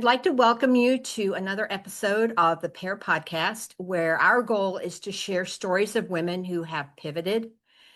I'd like to welcome you to another episode of the P.E.A.R podcast, where our goal is to share stories of women who have pivoted,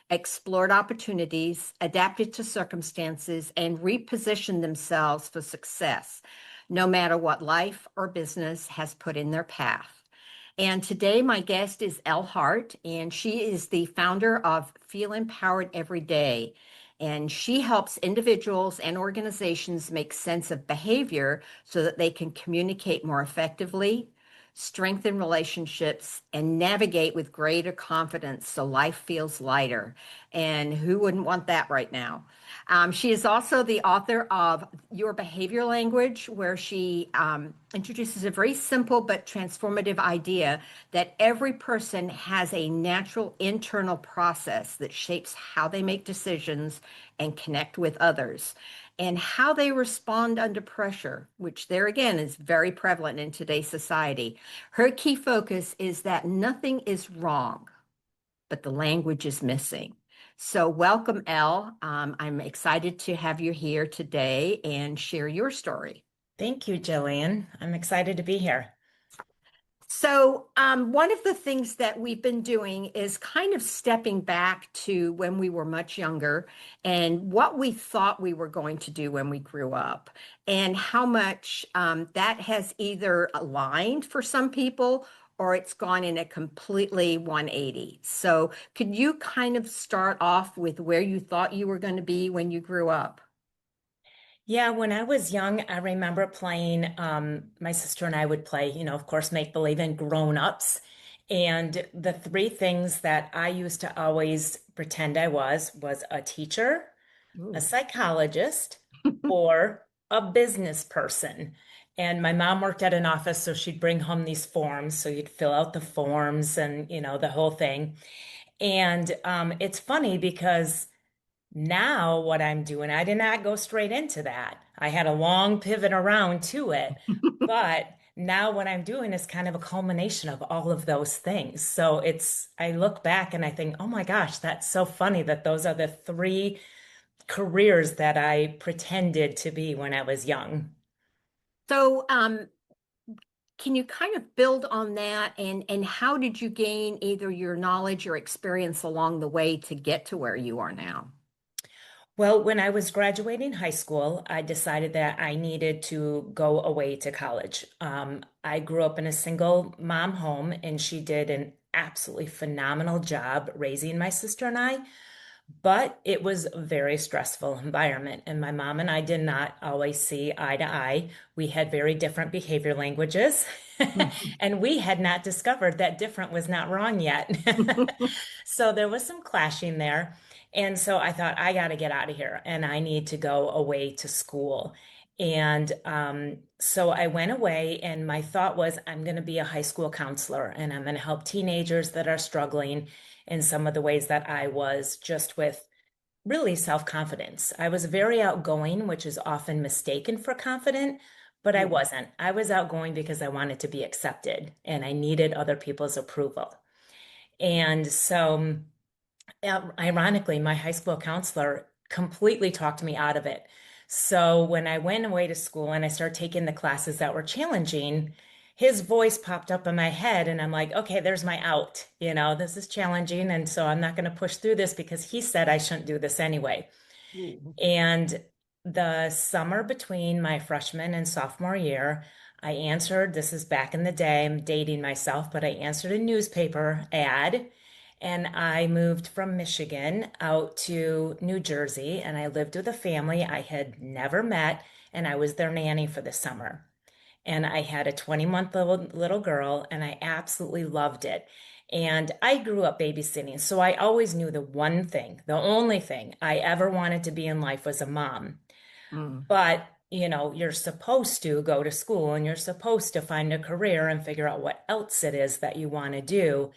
explored opportunities, adapted to circumstances, and repositioned themselves for success, no matter what life or business has put in their path. And today, my guest is Elle Hart, and she is the founder of Feel Empowered Every Day. And she helps individuals and organizations make sense of behavior so that they can communicate more effectively, strengthen relationships, and navigate with greater confidence so life feels lighter. And who wouldn't want that right now? She is also the author of Your Behavior Language, where she introduces a very simple but transformative idea that every person has a natural internal process that shapes how they make decisions and connect with others, and how they respond under pressure, which there again is very prevalent in today's society. Her key focus is that nothing is wrong, but the language is missing. So, welcome, Elle. I'm excited to have you here today and share your story. Thank you, Jillian. I'm excited to be here. So, one of the things that we've been doing is kind of stepping back to when we were much younger and what we thought we were going to do when we grew up, and how much that has either aligned for some people or it's gone in a completely 180. So, could you kind of start off with where you thought you were going to be when you grew up? Yeah, when I was young, I remember playing, my sister and I would play, of course, make believe in grown-ups. And the three things that I used to always pretend I was a teacher, a Ooh. psychologist, or a business person. And my mom worked at an office, so she'd bring home these forms. So you'd fill out the forms and, the whole thing. And it's funny because now, what I'm doing, I did not go straight into that. I had a long pivot around to it. But now, what I'm doing is kind of a culmination of all of those things. So I look back and I think, oh my gosh, that's so funny that those are the three careers that I pretended to be when I was young. So, can you kind of build on that and how did you gain either your knowledge or experience along the way to get to where you are now? Well, when I was graduating high school, I decided that I needed to go away to college. I grew up in a single mom home, and she did an absolutely phenomenal job raising my sister and I, but it was a very stressful environment. And my mom and I did not always see eye to eye. We had very different behavior languages, and we had not discovered that different was not wrong yet. So there was some clashing there. And so I thought, I got to get out of here and I need to go away to school. And so I went away, and my thought was, I'm going to be a high school counselor and I'm going to help teenagers that are struggling in some of the ways that I was, just with really self-confidence. I was very outgoing, which is often mistaken for confident, but I Mm. wasn't. I was outgoing because I wanted to be accepted and I needed other people's approval. And so, ironically, my high school counselor completely talked me out of it. So when I went away to school and I started taking the classes that were challenging, his voice popped up in my head, and I'm like, okay, there's my out. This is challenging. And so I'm not going to push through this because he said I shouldn't do this anyway. Ooh. And the summer between my freshman and sophomore year, I answered, this is back in the day, I'm dating myself, but I answered a newspaper ad, and I moved from Michigan out to New Jersey, and I lived with a family I had never met, and I was their nanny for the summer. And I had a 20-month little girl, and I absolutely loved it. And I grew up babysitting, so I always knew the one thing, the only thing I ever wanted to be in life was a mom. Mm. But, you're supposed to go to school and you're supposed to find a career and figure out what else it is that you want to do.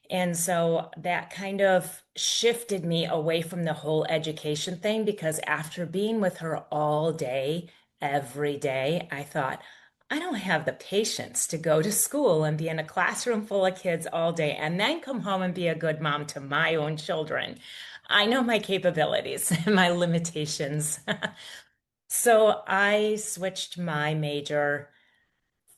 And so that kind of shifted me away from the whole education thing, because after being with her all day, every day, I thought, I don't have the patience to go to school and be in a classroom full of kids all day and then come home and be a good mom to my own children. I know my capabilities and my limitations. So I switched my major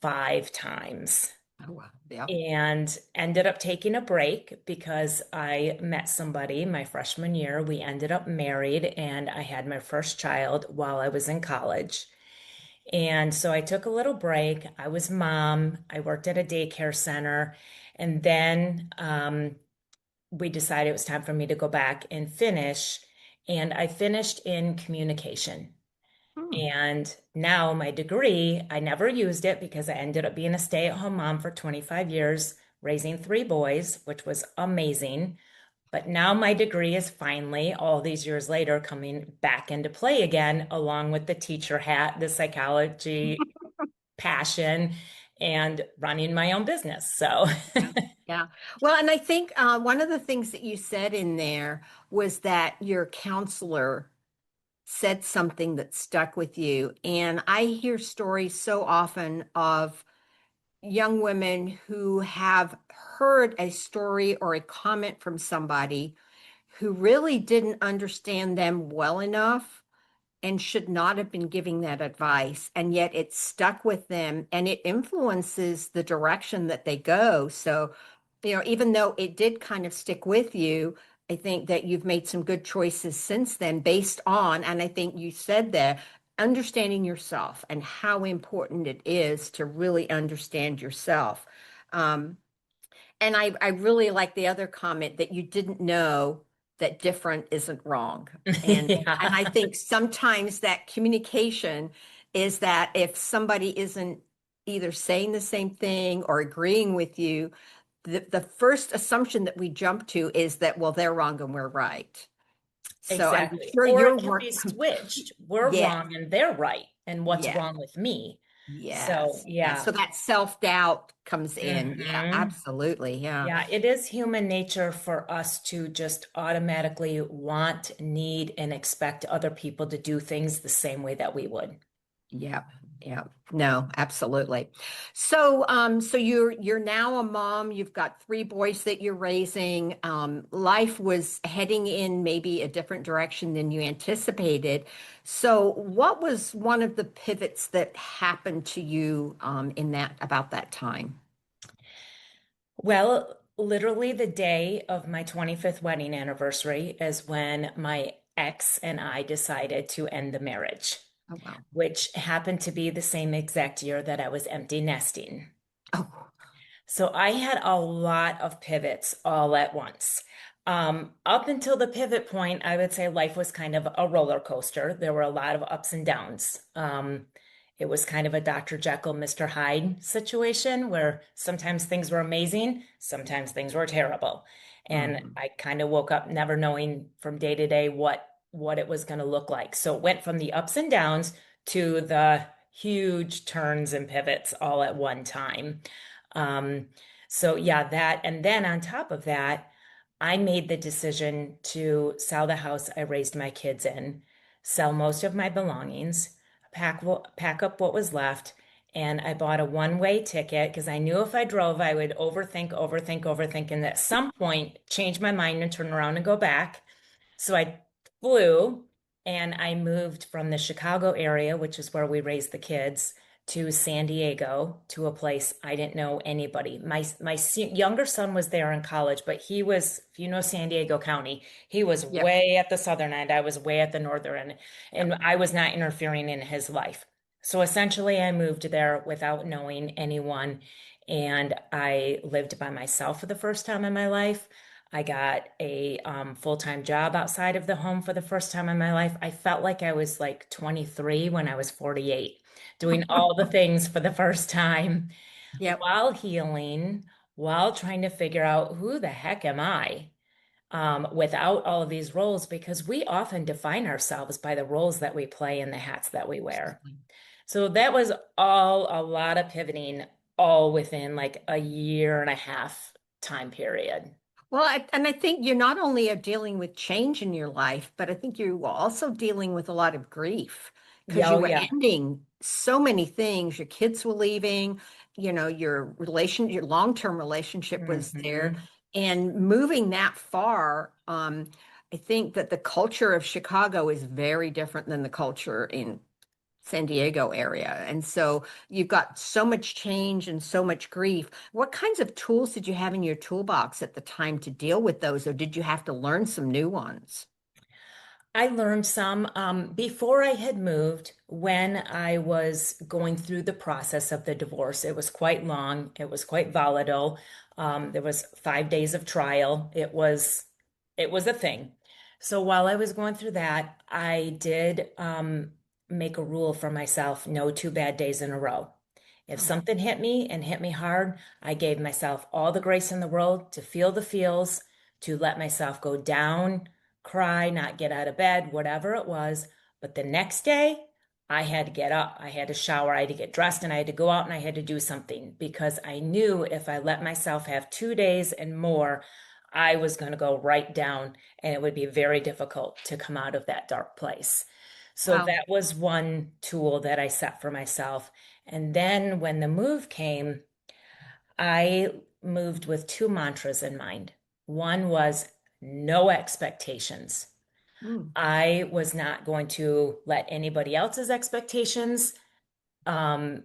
5 times Oh, wow. Yeah. and ended up taking a break because I met somebody my freshman year. We ended up married, and I had my first child while I was in college. And so I took a little break. I was mom. I worked at a daycare center. And then we decided it was time for me to go back and finish. And I finished in communication. Hmm. And now my degree, I never used it because I ended up being a stay-at-home mom for 25 years, raising 3 boys, which was amazing. But now my degree is finally, all these years later, coming back into play again, along with the teacher hat, the psychology passion, and running my own business. So, Yeah. Yeah. Well, and I think one of the things that you said in there was that your counselor said something that stuck with you. And I hear stories so often of young women who have heard a story or a comment from somebody who really didn't understand them well enough and should not have been giving that advice. And yet it stuck with them and it influences the direction that they go. So, even though it did kind of stick with you, I think that you've made some good choices since then based on, and I think you said that, understanding yourself and how important it is to really understand yourself. Um, and I really like the other comment that you didn't know that different isn't wrong. And I yeah, think sometimes that communication is that if somebody isn't either saying the same thing or agreeing with you, the first assumption that we jump to is that, well, they're wrong and we're right. So I'm exactly. sure Or your it can be work, switched. We're yeah, wrong and they're right. And what's yeah, wrong with me? So, yes, yeah. yeah. So that self-doubt comes in. Yeah, hmm absolutely. Yeah. Yeah, it is human nature for us to just automatically want, need, and expect other people to do things the same way that we would. Yeah, yeah. No, absolutely. So you're now a mom. You've got 3 boys that you're raising. Life was heading in maybe a different direction than you anticipated. So what was one of the pivots that happened to you in that about that time? Well, literally the day of my 25th wedding anniversary is when my ex and I decided to end the marriage, Oh, wow. which happened to be the same exact year that I was empty nesting. Oh, So I had a lot of pivots all at once. Up until the pivot point, I would say life was kind of a roller coaster. There were a lot of ups and downs. It was kind of a Dr. Jekyll, Mr. Hyde situation where sometimes things were amazing, sometimes things were terrible. And mhm. I kind of woke up never knowing from day to day what it was going to look like. So it went from the ups and downs to the huge turns and pivots all at one time. Um, so yeah, that, and then on top of that, I made the decision to sell the house I raised my kids in, sell most of my belongings, pack up what was left, and I bought a one-way ticket because I knew if I drove, I would overthink, and at some point change my mind and turn around and go back. So I flew and I moved from the Chicago area, which is where we raised the kids, to San Diego, to a place I didn't know anybody. My younger son was there in college, but he was, if you know San Diego County, he was Yep, way at the southern end. I was way at the northern end, yep. and I was not interfering in his life. So essentially, I moved there without knowing anyone, and I lived by myself for the first time in my life. I got a full-time job outside of the home for the first time in my life. I felt like I was like 23 when I was 48, doing all the things for the first time Yep. while healing, while trying to figure out who the heck am I without all of these roles, because we often define ourselves by the roles that we play and the hats that we wear. So that was all a lot of pivoting, all within like a year and a half time period. Well, and I think you're not only are dealing with change in your life, but I think you were also dealing with a lot of grief because Yeah, you oh were yeah. ending so many things. Your kids were leaving, your long-term relationship was there, hmm and moving that far. I think that the culture of Chicago is very different than the culture in San Diego area. And so you've got so much change and so much grief. What kinds of tools did you have in your toolbox at the time to deal with those, or did you have to learn some new ones? I learned some before I had moved when I was going through the process of the divorce. It was quite long. It was quite volatile. There was 5 days of trial. It was a thing. So while I was going through that, I did make a rule for myself, no 2 bad days in a row. If Oh, something hit me and hit me hard, I gave myself all the grace in the world to feel the feels, to let myself go down, cry, not get out of bed, whatever it was. But the next day, I had to get up, I had to shower, I had to get dressed, and I had to go out and I had to do something because I knew if I let myself have 2 days and more, I was going to go right down and it would be very difficult to come out of that dark place. So wow. that was one tool that I set for myself. And then when the move came, I moved with two mantras in mind. One was no expectations. Mm. I was not going to let anybody else's expectations um,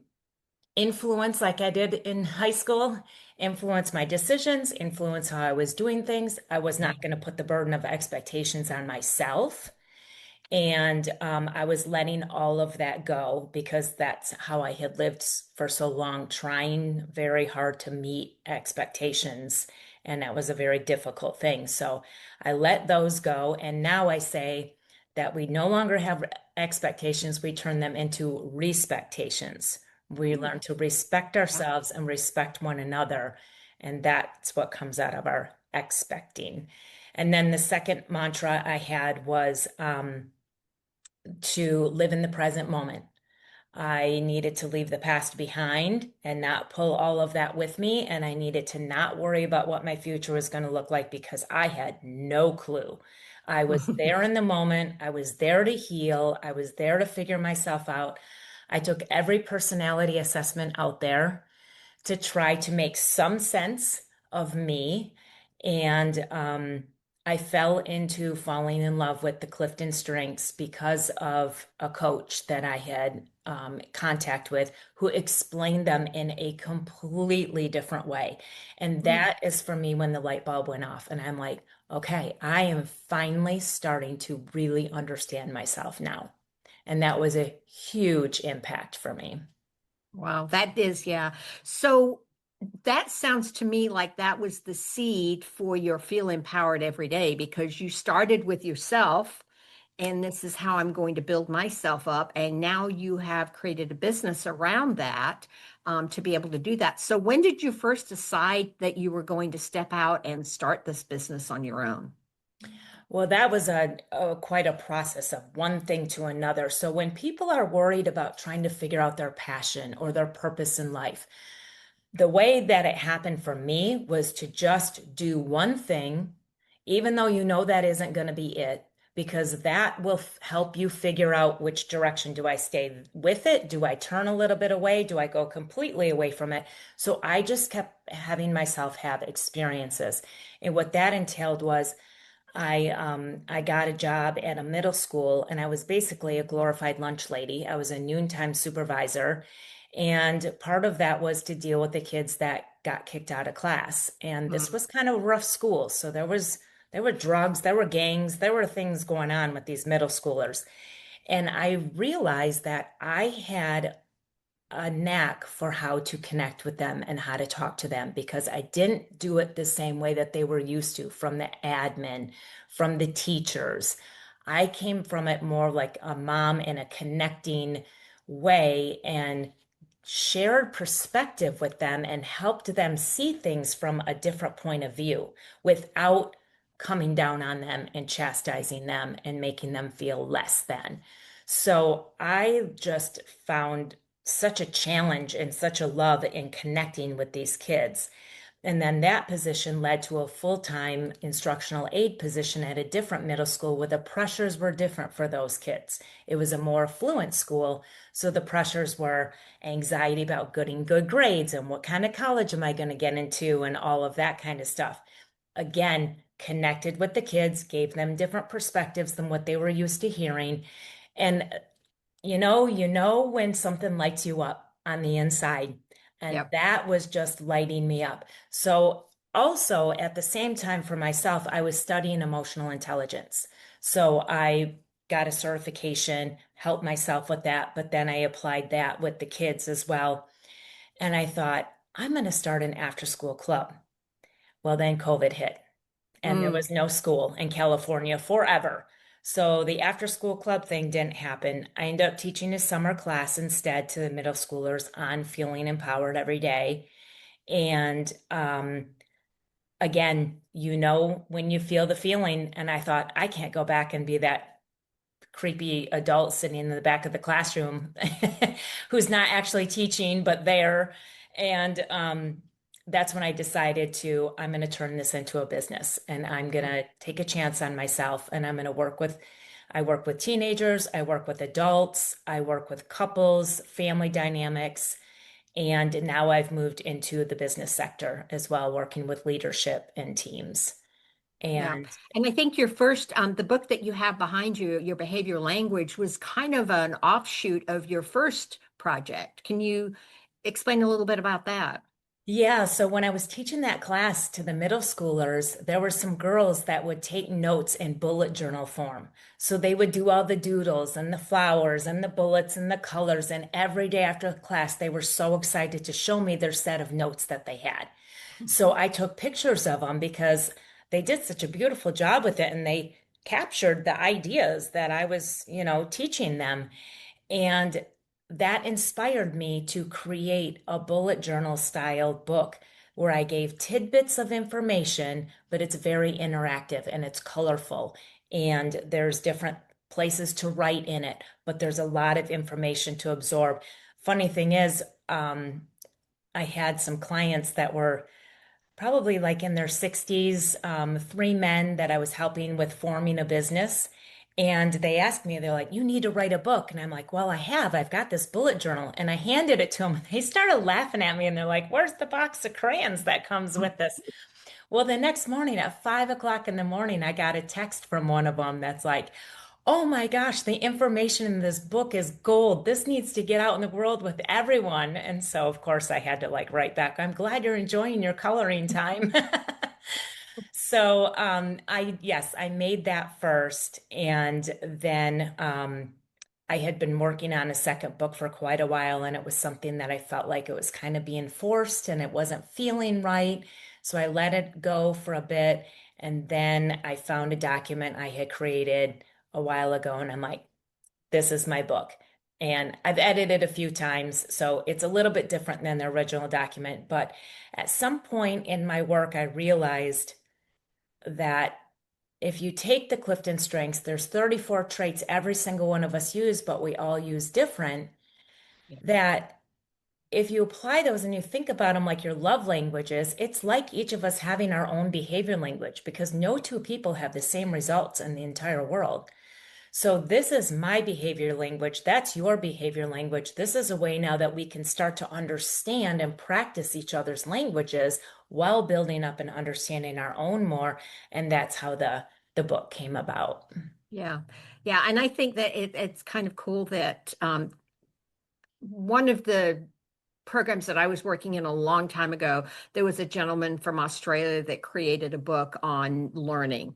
influence, like I did in high school, influence my decisions, influence how I was doing things. I was not going to put the burden of expectations on myself. And I was letting all of that go because that's how I had lived for so long, trying very hard to meet expectations. And that was a very difficult thing. So I let those go. And now I say that we no longer have expectations, we turn them into respectations. We Mm. learn to respect ourselves and respect one another. And that's what comes out of our expecting. And then the second mantra I had was, to live in the present moment. I needed to leave the past behind and not pull all of that with me. And I needed to not worry about what my future was going to look like because I had no clue. I was there in the moment. I was there to heal. I was there to figure myself out. I took every personality assessment out there to try to make some sense of me. And I fell into falling in love with the Clifton Strengths because of a coach that I had contact with who explained them in a completely different way. And Mm. that is for me when the light bulb went off. And I'm like, okay, I am finally starting to really understand myself now. And that was a huge impact for me. Wow, that is, yeah. So that sounds to me like that was the seed for your feel empowered every day because you started with yourself and this is how I'm going to build myself up. And now you have created a business around that to be able to do that. So when did you first decide that you were going to step out and start this business on your own? Well, that was a quite a process of one thing to another. So when people are worried about trying to figure out their passion or their purpose in life, the way that it happened for me was to just do one thing, even though you know that isn't going to be it, because that will help you figure out which direction do I stay with it? Do I turn a little bit away? Do I go completely away from it? So I just kept having myself have experiences. And what that entailed was I got a job at a middle school and I was basically a glorified lunch lady. I was a noontime supervisor. And part of that was to deal with the kids that got kicked out of class. And this Mm. was kind of a rough school. So there were drugs, there were gangs, there were things going on with these middle schoolers. And I realized that I had a knack for how to connect with them and how to talk to them because I didn't do it the same way that they were used to from the admin, from the teachers. I came from it more like a mom in a connecting way and shared perspective with them and helped them see things from a different point of view without coming down on them and chastising them and making them feel less than. So I just found such a challenge and such a love in connecting with these kids. And then that position led to a full-time instructional aide position at a different middle school where the pressures were different for those kids. It was a more affluent school, so the pressures were anxiety about getting good grades and what kind of college am I going to get into and all of that kind of stuff. Again, connected with the kids, gave them different perspectives than what they were used to hearing. And you know when something lights you up on the inside. And Yep. that was just lighting me up. So also at the same time for myself, I was studying emotional intelligence. So I got a certification, helped myself with that, but then I applied that with the kids as well. And I thought, I'm going to start an after school club. Well, then COVID hit and there Mm, was no school in California forever. So the after school club thing didn't happen. I ended up teaching a summer class instead to the middle schoolers on feeling empowered every day. And again, when you feel the feeling, and I thought, I can't go back and be that creepy adult sitting in the back of the classroom who's not actually teaching, but there. And that's when I decided I'm going to turn this into a business and I'm going to take a chance on myself and I work with teenagers, I work with adults, I work with couples, family dynamics. And now I've moved into the business sector as well, working with leadership and teams. yeah. And And I think your first, the book that you have behind you, your behavior language, was kind of an offshoot of your first project. Can you explain a little bit about that? yeah, so when I was teaching that class to the middle schoolers, there were some girls that would take notes in bullet journal form. So they would do all the doodles and the flowers and the bullets and the colors. And every day after class, they were so excited to show me their set of notes that they had. So I took pictures of them because they did such a beautiful job with it and they captured the ideas that I was, teaching them. And that inspired me to create a bullet journal style book where I gave tidbits of information, but it's very interactive and it's colorful. And there's different places to write in it, but there's a lot of information to absorb. Funny thing is, I had some clients that were probably like in their 60s, three men that I was helping with forming a business. And they asked me, they're like, you need to write a book. And I'm like, well, I've got this bullet journal. And I handed it to them. They started laughing at me and they're like, where's the box of crayons that comes with this? Well, the next morning at 5 o'clock in the morning, I got a text from one of them that's like, oh my gosh, the information in this book is gold. This needs to get out in the world with everyone. And so, of course, I had to like write back, I'm glad you're enjoying your coloring time. So, yes, I made that first. And then I had been working on a second book for quite a while, and it was something that I felt like it was kind of being forced and it wasn't feeling right. So I let it go for a bit. And then I found a document I had created a while ago, and I'm like, this is my book. And I've edited a few times, so it's a little bit different than the original document. But at some point in my work, I realized that if you take the Clifton strengths, there's 34 traits every single one of us use, but we all use different. Yeah. That if you apply those and you think about them like your love languages, it's like each of us having our own behavior language because no two people have the same results in the entire world. So, this is my behavior language. That's your behavior language. This is a way now that we can start to understand and practice each other's languages while building up and understanding our own more. And that's how the book came about. Yeah. Yeah. And I think that it's kind of cool that one of the programs that I was working in a long time ago, there was a gentleman from Australia that created a book on learning.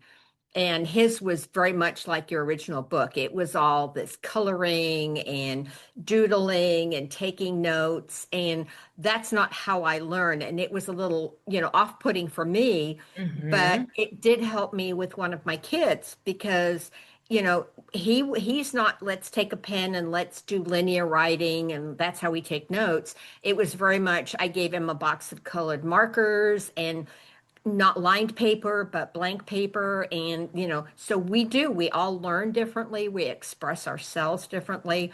And his was very much like your original book. It was all this coloring and doodling and taking notes. And that's not how I learn. And it was a little, off-putting for me, but Hmm. it did help me with one of my kids because, he's not, let's take a pen and let's do linear writing and that's how we take notes. It was very much, I gave him a box of colored markers and not lined paper, but blank paper. And, so we all learn differently. We express ourselves differently.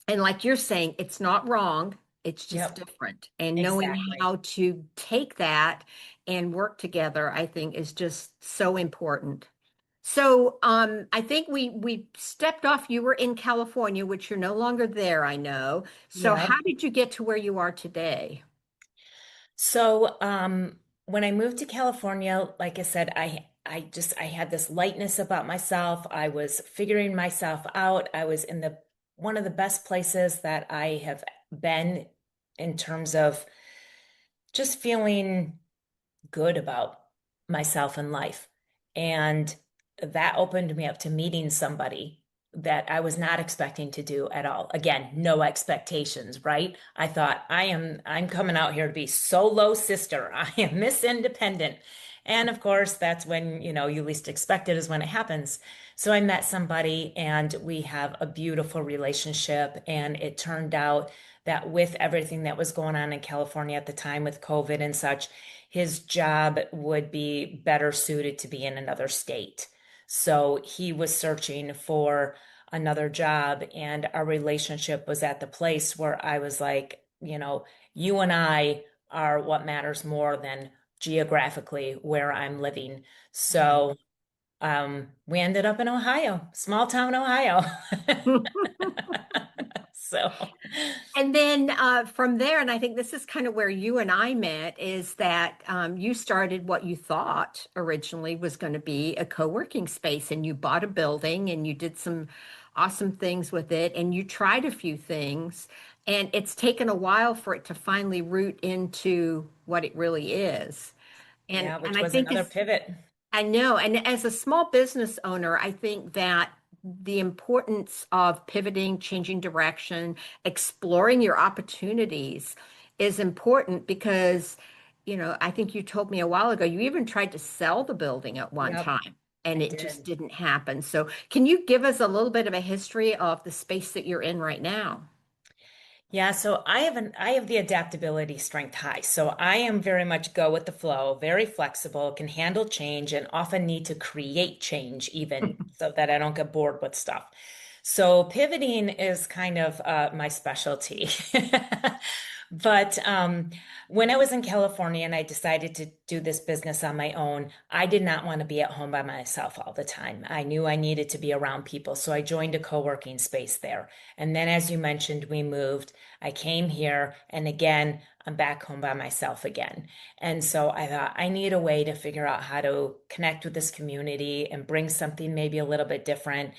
And like you're saying, it's not wrong. It's just Yep, different. And knowing exactly. how to take that and work together, I think is just so important. So, I think we stepped off. You were in California, which you're no longer there, I know. So how Yep. did you get to where you are today? So, when I moved to California, like I said, I had this lightness about myself. I was figuring myself out. I was in the one of the best places that I have been in terms of just feeling good about myself in life. And that opened me up to meeting somebody that I was not expecting to do at all. Again, no expectations, right? I thought I'm coming out here to be solo sister. I am Miss Independent. And of course, that's when, you least expect it is when it happens. So I met somebody and we have a beautiful relationship. And it turned out that with everything that was going on in California at the time with COVID and such, his job would be better suited to be in another state. So he was searching for another job, and our relationship was at the place where I was like, you and I are what matters more than geographically where I'm living. So we ended up in Ohio, small town Ohio. So, And then from there, and I think this is kind of where you and I met, is that you started what you thought originally was going to be a co-working space, and you bought a building and you did some awesome things with it, and you tried a few things, and it's taken a while for it to finally root into what it really is. And yeah, and which I was think another it's pivot. I know. And as a small business owner, I think that the importance of pivoting, changing direction, exploring your opportunities is important because, I think you told me a while ago, you even tried to sell the building at one Yep, time and I it just did. didn't happen. So, can you give us a little bit of a history of the space that you're in right now? Yeah, so I have the adaptability strength high. So I am very much go with the flow, very flexible, can handle change, and often need to create change even so that I don't get bored with stuff. So pivoting is kind of my specialty. But when I was in California and I decided to do this business on my own, I did not want to be at home by myself all the time. I knew I needed to be around people, so I joined a co-working space there. And then, as you mentioned, we moved. I came here, and again, I'm back home by myself again. And so I thought I need a way to figure out how to connect with this community and bring something maybe a little bit different.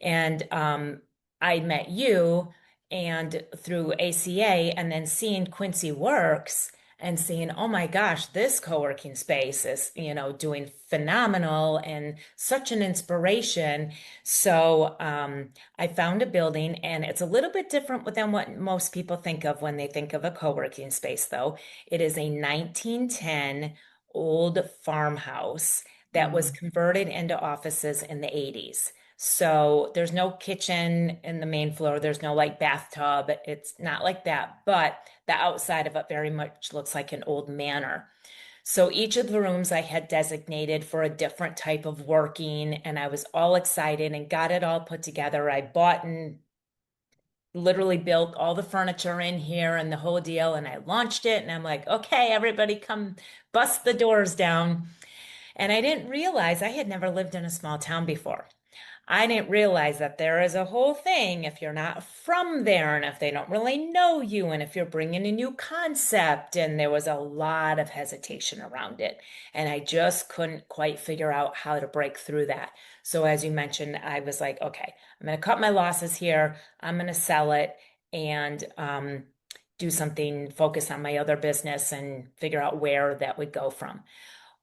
And I met you and through ACA, and then seeing Quincy Works and seeing, oh my gosh, this co-working space is, doing phenomenal and such an inspiration. So I found a building, and it's a little bit different than what most people think of when they think of a co-working space, though. It is a 1910 old farmhouse that was Mm. converted into offices in the 80s. So there's no kitchen in the main floor. There's no like bathtub. It's not like that, but the outside of it very much looks like an old manor. So each of the rooms I had designated for a different type of working, and I was all excited and got it all put together. I bought and literally built all the furniture in here and the whole deal, and I launched it. And I'm like, okay, everybody come bust the doors down. And I didn't realize I had never lived in a small town before. I didn't realize that there is a whole thing if you're not from there and if they don't really know you and if you're bringing a new concept. And there was a lot of hesitation around it. And I just couldn't quite figure out how to break through that. So, as you mentioned, I was like, okay, I'm going to cut my losses here. I'm going to sell it and do something, focus on my other business and figure out where that would go from.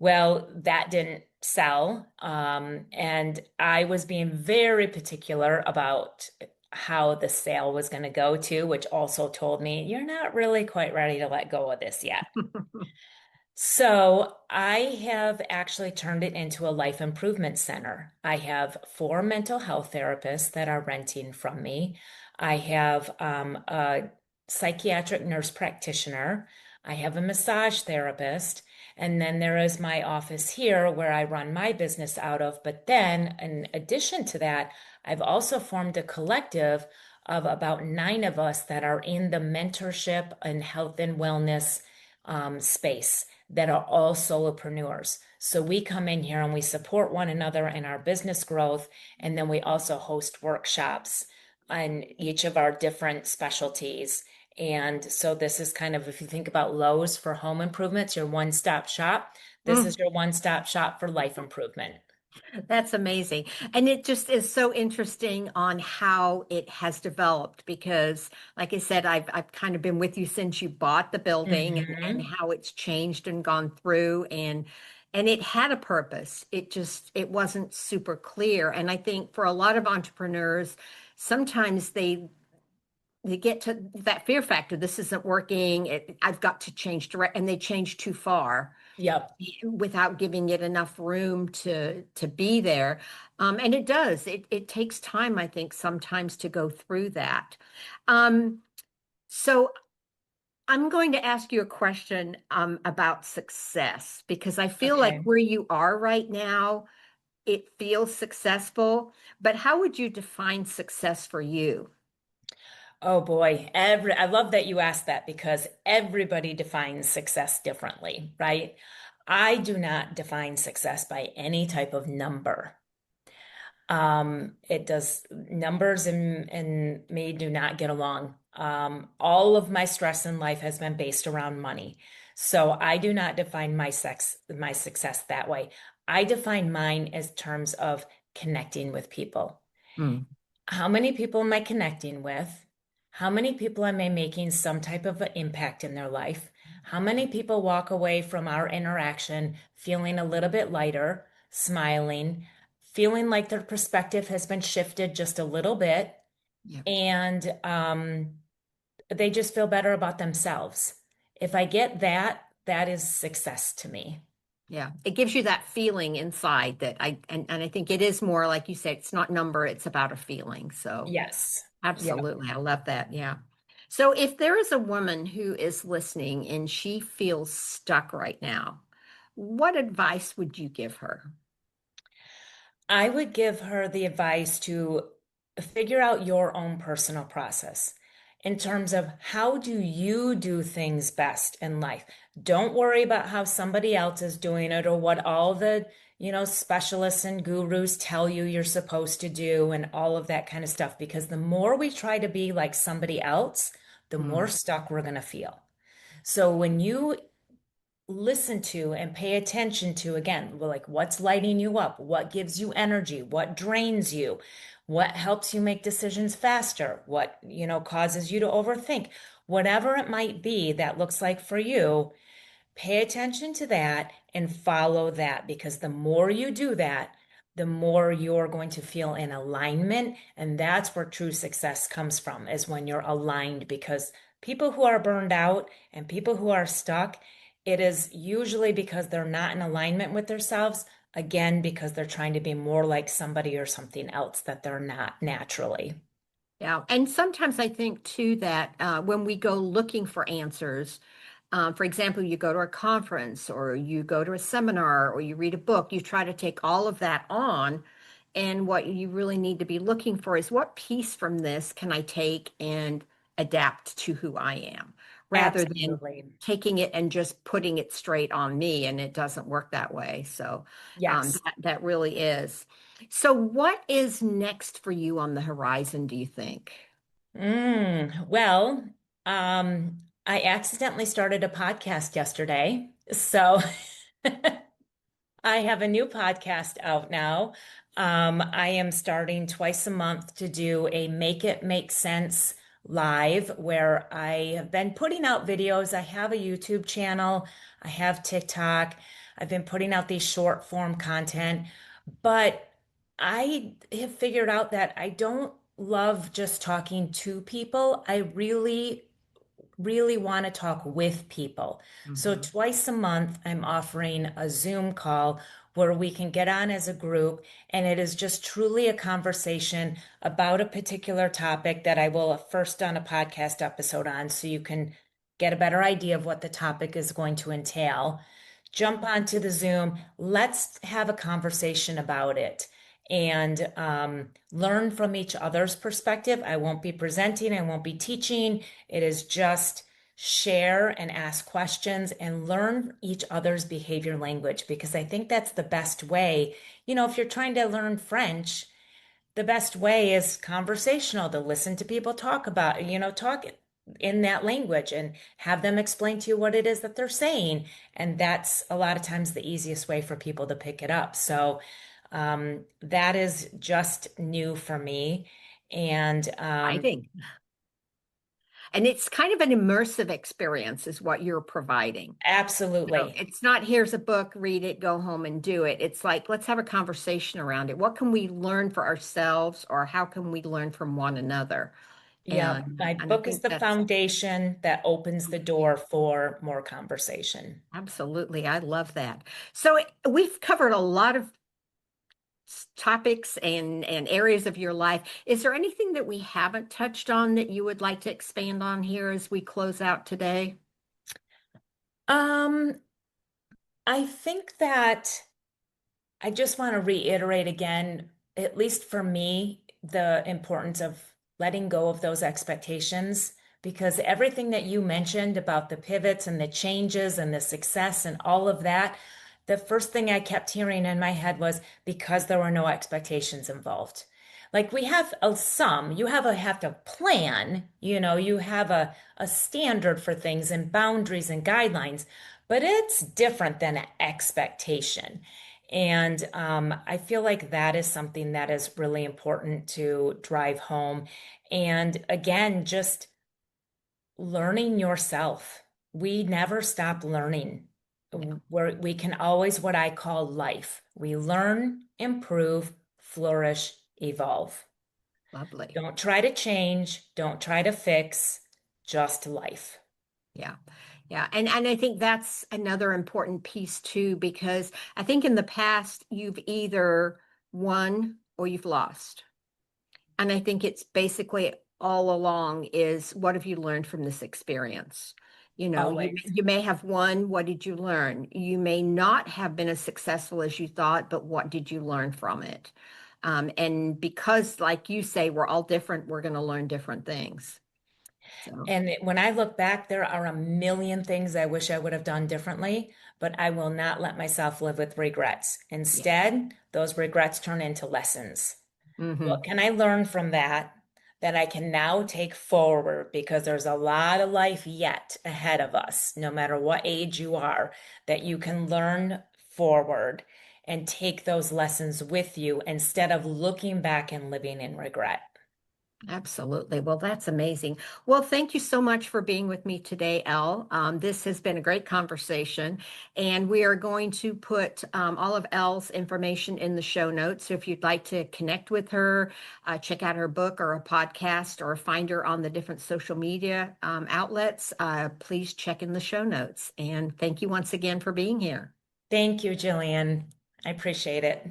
Well, that didn't sell. And I was being very particular about how the sale was going to go to, which also told me, you're not really quite ready to let go of this yet. So I have actually turned it into a life improvement center. I have four mental health therapists that are renting from me. I have a psychiatric nurse practitioner. I have a massage therapist. And then there is my office here where I run my business out of. But then, in addition to that, I've also formed a collective of about 9 of us that are in the mentorship and health and wellness space that are all solopreneurs. So we come in here and we support one another in our business growth. And then we also host workshops on each of our different specialties. And so this is kind of, if you think about Lowe's for home improvements, your one-stop shop. This is Mm. your one-stop shop for life improvement. That's amazing. And it just is so interesting on how it has developed because, like I said, I've kind of been with you since you bought the building and Hmm. how it's changed and gone through and it had a purpose. It wasn't super clear. And I think for a lot of entrepreneurs, sometimes they get to that fear factor. This isn't working. I've got to change direct, and they change too far Yep. without giving it enough room to be there. And it does. It takes time, I think, sometimes to go through that. Um, so I'm going to ask you a question about success because I feel like Okay. where you are right now, it feels successful. But how would you define success for you? Oh boy, I love that you asked that because everybody defines success differently, right? I do not define success by any type of number. It does numbers and me do not get along. All of my stress in life has been based around money. So I do not define my success that way. I define mine as terms of connecting with people. Mm, How many people am I connecting with? How many people am I making some type of an impact in their life? How many people walk away from our interaction feeling a little bit lighter, smiling, feeling like their perspective has been shifted just a little bit, yeah. and they just feel better about themselves? If I get that, that is success to me. Yeah, it gives you that feeling inside that and I think it is more like you said, it's not number, it's about a feeling. So Yes. Yep. absolutely, I love that. Yeah. So if there is a woman who is listening and she feels stuck right now, what advice would you give her? I would give her the advice to figure out your own personal process in terms of how do you do things best in life. Don't worry about how somebody else is doing it or what all the, specialists and gurus tell you you're supposed to do and all of that kind of stuff because the more we try to be like somebody else, the more Mm, stuck we're going to feel. So when you listen to and pay attention to again, like what's lighting you up, what gives you energy, what drains you, what helps you make decisions faster, what, causes you to overthink, whatever it might be that looks like for you. Pay attention to that and follow that because the more you do that, the more you're going to feel in alignment. And that's where true success comes from, is when you're aligned. Because people who are burned out and people who are stuck, it is usually because they're not in alignment with themselves. Again, because they're trying to be more like somebody or something else that they're not naturally. yeah. And sometimes I think too that when we go looking for answers, for example, you go to a conference or you go to a seminar or you read a book, you try to take all of that on. And what you really need to be looking for is what piece from this can I take and adapt to who I am rather than Absolutely. taking it and just putting it straight on me. And it doesn't work that way. So Yes. that really is. So, what is next for you on the horizon, do you think? Well, I accidentally started a podcast yesterday. So I have a new podcast out now. I am starting twice a month to do a Make It Make Sense live where I have been putting out videos. I have a YouTube channel, I have TikTok. I've been putting out these short form content, but I have figured out that I don't love just talking to people. I really want to talk with people. So Mhm. twice a month, I'm offering a Zoom call where we can get on as a group, and it is just truly a conversation about a particular topic that I will first done a podcast episode on so you can get a better idea of what the topic is going to entail. Jump onto the Zoom, let's have a conversation about it and learn from each other's perspective. I won't be presenting, I won't be teaching. It is just share and ask questions and learn each other's behavior language because I think that's the best way. If you're trying to learn French, the best way is conversational to listen to people talk about, talk in that language and have them explain to you what it is that they're saying. And that's a lot of times the easiest way for people to pick it up. So, That is just new for me. And I think. And it's kind of an immersive experience, is what you're providing. absolutely. It's not here's a book, read it, go home and do it. It's like, let's have a conversation around it. What can we learn for ourselves, or how can we learn from one another? Yeah, my And I book is think the that's foundation that opens the door for more conversation. absolutely, I love that. So we've covered a lot of topics and areas of your life. Is there anything that we haven't touched on that you would like to expand on here as we close out today? Um, I think that I just want to reiterate again, at least for me, the importance of letting go of those expectations, because everything that you mentioned about the pivots and the changes and the success and all of that, the first thing I kept hearing in my head was because there were no expectations involved. Like we have some, you have to plan, you have a standard for things and boundaries and guidelines, but it's different than an expectation. And I feel like that is something that is really important to drive home. And again, just learning yourself. We never stop learning. Yeah, We can always what I call life. We learn, improve, flourish, evolve. lovely. Don't try to change, don't try to fix, just life. Yeah. Yeah. And I think that's another important piece too, because I think in the past you've either won or you've lost. And I think it's basically all along is what have you learned from this experience? Always. You may have won. What did you learn? You may not have been as successful as you thought, but what did you learn from it? And because, like you say, we're all different, we're going to learn different things. So, And when I look back, there are a million things I wish I would have done differently, but I will not let myself live with regrets. yeah. Instead, those regrets turn into lessons. What Hmm. can I learn from that I can now take forward? Because there's a lot of life yet ahead of us, no matter what age you are, that you can learn forward and take those lessons with you instead of looking back and living in regret. Absolutely. Well, that's amazing. Well, thank you so much for being with me today, Elle. This has been a great conversation, and we are going to put all of Elle's information in the show notes. So if you'd like to connect with her, check out her book or a podcast, or find her on the different social media outlets, please check in the show notes. And thank you once again for being here. Thank you, Jillian. I appreciate it.